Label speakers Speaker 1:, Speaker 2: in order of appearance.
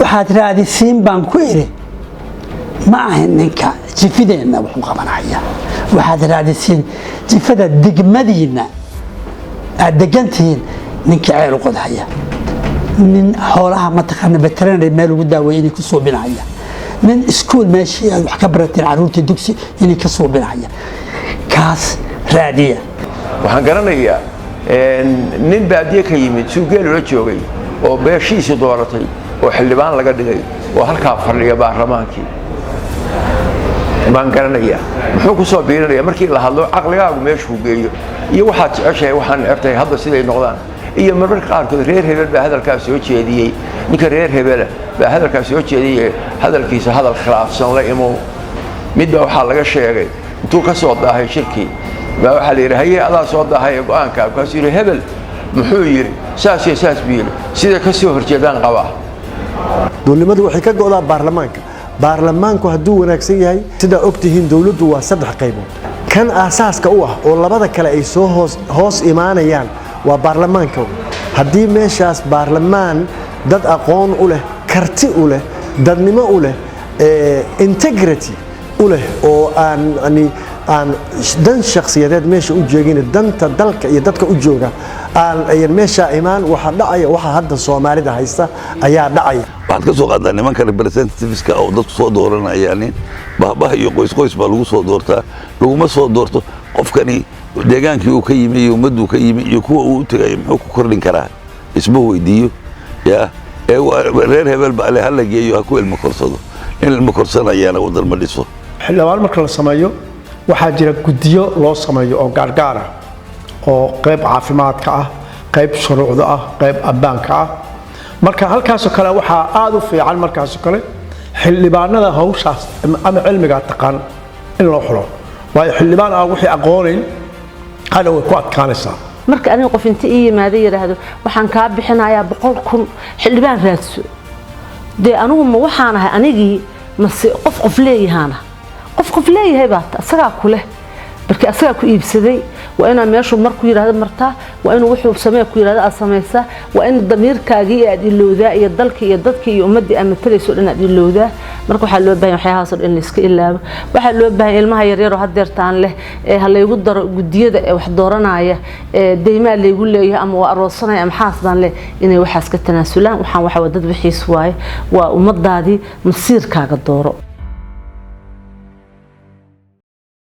Speaker 1: waxaad raadisiin baan ku iri ma ahan ninka jifideena wuxuu qabanaya waxaad raadisiin jifada degmadiina aad degantihiin ninka ceel u qodhaya من حولها ما تقارن بترين المال وده ويني كسو بنايا من اسكول ماشي وحكبرت العروت الدكسي يني كسو بنايا كاس رادية
Speaker 2: waxaan garanayaa nin baadiye ka yimid suuqeel la joogay oo beeshiisa dooratay oo xildhibaan laga dhigay oo halka fadhiya baarlamaankii baan garanayaa muxuu ku soo biirinayaa markii la hadlo aqligaagu meeshu geeyo iyo waxaad jeceshahay waxaan ertay hadda siday noqdaan iyo mararka qaarkood reer hebel baa hadalkaas soo jeediyay ninka reer hebel baa hadalkaas soo jeediyay hadalkiisa hadal khilaafsan la imo mid baa waxa laga sheegay intuu ka soo daahay shirkii baa waxa la yiraahday adaa soo daahay go'aanka kaas yiri hebel muxuu yiri saas biil sida ka soo horjeedaan qaba
Speaker 3: dowladdu waxay ka go'daa baarlamaanku hadduu wanaagsan yahay sida ogtihiin dowladdu waa saddex qaybood kan aasaaska u ah oo labada kale ay soo hoos imaanayaan waa baarlamaanka haddii meeshaas baarlamaan dad aqoon u leh karti u leh dadnimo u leh integrity u leh oo aan dan shakhsiyadeed meesha u joogin danta dalka iyo dadka u jooga aan meesha imaan waxa dhacaya waxa hadda Soomaalida haysta ayaa dhacaya
Speaker 4: waxaad ka soo qaadaa nimanka representativeska oo dadku soo dooranayaan bahbaha iyo qoys baa lagu soo doortaa laguma soo doorto qofkani deegaankii uu ka yimi iyo ummaddu ka yimi iyo kuwa uu tagay muxuu ku kordhin karaa isma weydiiyo reer hebel baa le hal geeyo ha ku ilmo korsado in ilmo korsanayaana waddan ma dhiso
Speaker 5: xildhibaan marka la sameeyo waxaa jira guddiyo loo sameeyo oo gaargaar ah oo qayb caafimaadka ah qayb shuruucda ah qayb ammaanka ah marka halkaas oo kale waxaa aad u fiican markaas oo kale xildhibaanada hawshaas ama cilmiga taqaan in loo xulo waayo xildhibaan aan wixii aqoonin hada way ku adkaanaysaa
Speaker 6: marka aniga qof inta ii yimaado yiraahdo waxaan ka bixinayaa 100,000 xildhibaan raadso de anigu ma waxaan ahay anigii mase qof leeyahana qof leeyahay baad asaga ku leh markii asaga ku iibsaday waa inaa meeshu markuu yiraahdo martaa waa inuu wuxuu sameeyo ku yiraahdo asameysa waa in damiirkaagii aad ilowdaa iyo dalka iyo dadka iyo ummadii ama talayso dhinac ilowdaa marka waxa loo baahan yahay waxyahaas in la iska ilaabo waxa loo baahan ilmaha yaryar oo hadeertaan leh halaygu daro gudiyada wax dooranaya deyma leeygu leeyahay ama waa aroosanay ama xaasdan leh inay waxaas ka tanaasulaan waxaan waxa dad wixiis waaye waa ummadaadii masiirkaaga dooro